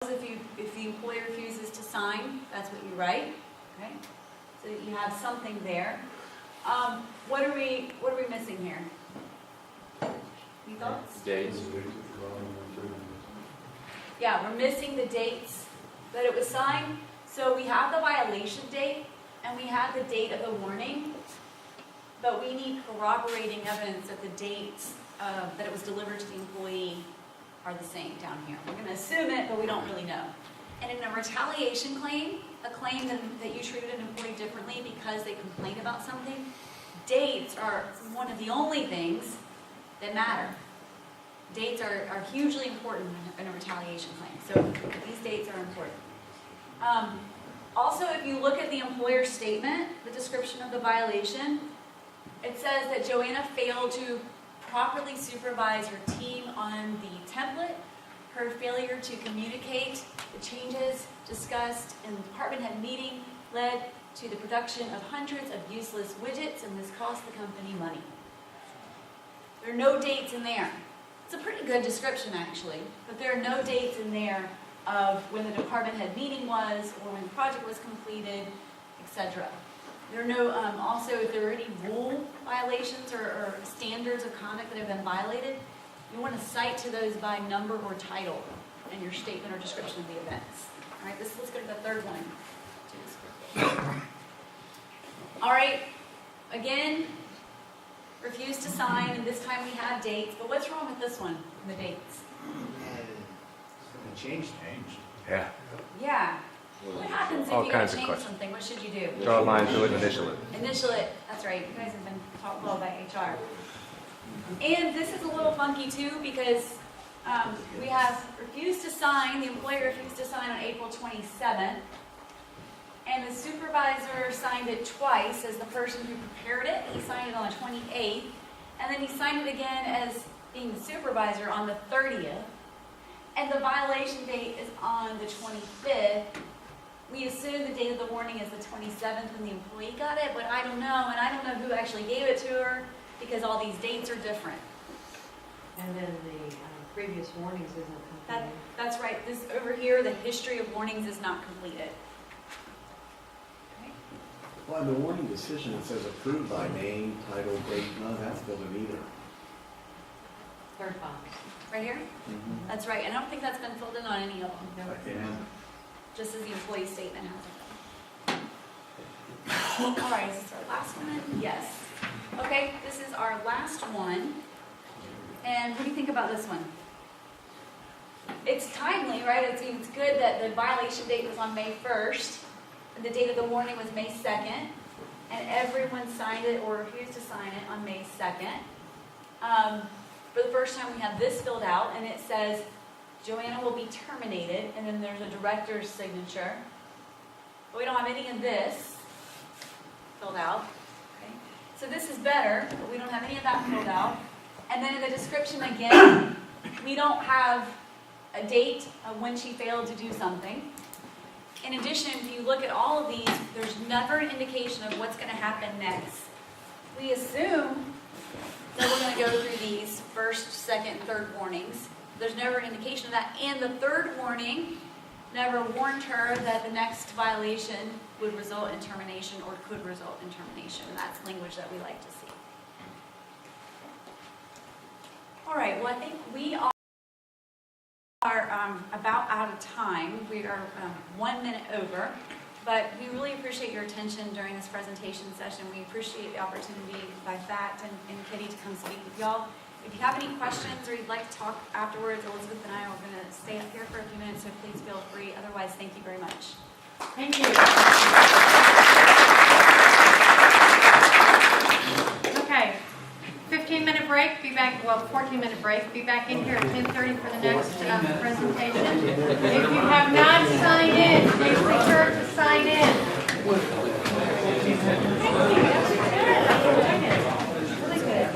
If the employee refuses to sign, that's what you write. Okay, so that you have something there. What are we missing here? Any thoughts? Dates. Yeah, we're missing the dates that it was signed. So we have the violation date and we have the date of the warning, but we need corroborating evidence that the dates that it was delivered to the employee are the same down here. We're going to assume it, but we don't really know. And in a retaliation claim, a claim that you treated an employee differently because they complained about something, dates are one of the only things that matter. Dates are hugely important in a retaliation claim. So these dates are important. Also, if you look at the employer statement, the description of the violation, it says that Joanna failed to properly supervise her team on the template. Her failure to communicate the changes discussed in the department head meeting led to the production of hundreds of useless widgets, and this cost the company money. There are no dates in there. It's a pretty good description, actually, but there are no dates in there of when the department head meeting was, or when the project was completed, etc. There are no, also, if there are any rule violations or standards of conduct that have been violated, you want to cite to those by number or title in your statement or description of the events. All right, let's go to the third one. All right, again, refuse to sign, and this time we have dates, but what's wrong with this one, the dates? Changed. Yeah. Yeah. What happens if All you gotta kinds of change questions. something? What should you do? Draw a line through it and initial it. Initial it. That's right. You guys have been taught well by HR. And this is a little funky too because we have refused to sign, the employer refused to sign on April 27th, and the supervisor signed it twice as the person who prepared it. He signed it on the 28th, and then he signed it again as being the supervisor on the 30th, and the violation date is on the 25th. We assume the date of the warning is the 27th when the employee got it, but I don't know, and I don't know who actually gave it to her because all these dates are different. And then the previous warnings isn't completed. That's right. This over here, the history of warnings is not completed. Okay. Well, in the warning decision, it says approved by name, title, date, none of that's filled in either. Third box. Right here? That's right. And I don't think that's been filled in on any of them. No. Yeah. Just as the employee statement has it. All right, is this our last one? Yes. Okay, this is our last one. And what do you think about this one? It's timely, right? It's good that the violation date was on May 1st, and the date of the warning was May 2nd, and everyone signed it or refused to sign it on May 2nd. For the first time, we have this filled out, and it says, Joanna will be terminated, and then there's a director's signature. But we don't have any of this filled out. Okay? So this is better, but we don't have any of that filled out. And then in the description again, we don't have a date of when she failed to do something. In addition, if you look at all of these, there's never an indication of what's going to happen next. We assume that we're going to go through these first, second, third warnings. There's never an indication of that. And the third warning never warned her that the next violation would result in termination or could result in termination. And that's language that we like to see. All right, well, I think we are about out of time. We are 1 minute over. But we really appreciate your attention during this presentation session. We appreciate the opportunity by Fact and Kitty to come speak with y'all. If you have any questions or you'd like to talk afterwards, Elizabeth and I are going to stay up here for a few minutes, so please feel free. Otherwise, thank you very much. Thank you. Okay, 15-minute break. Be back. Well, 14-minute break. Be back in here at 10:30 for the next presentation. If you have not signed in, please be sure to sign in. Really good.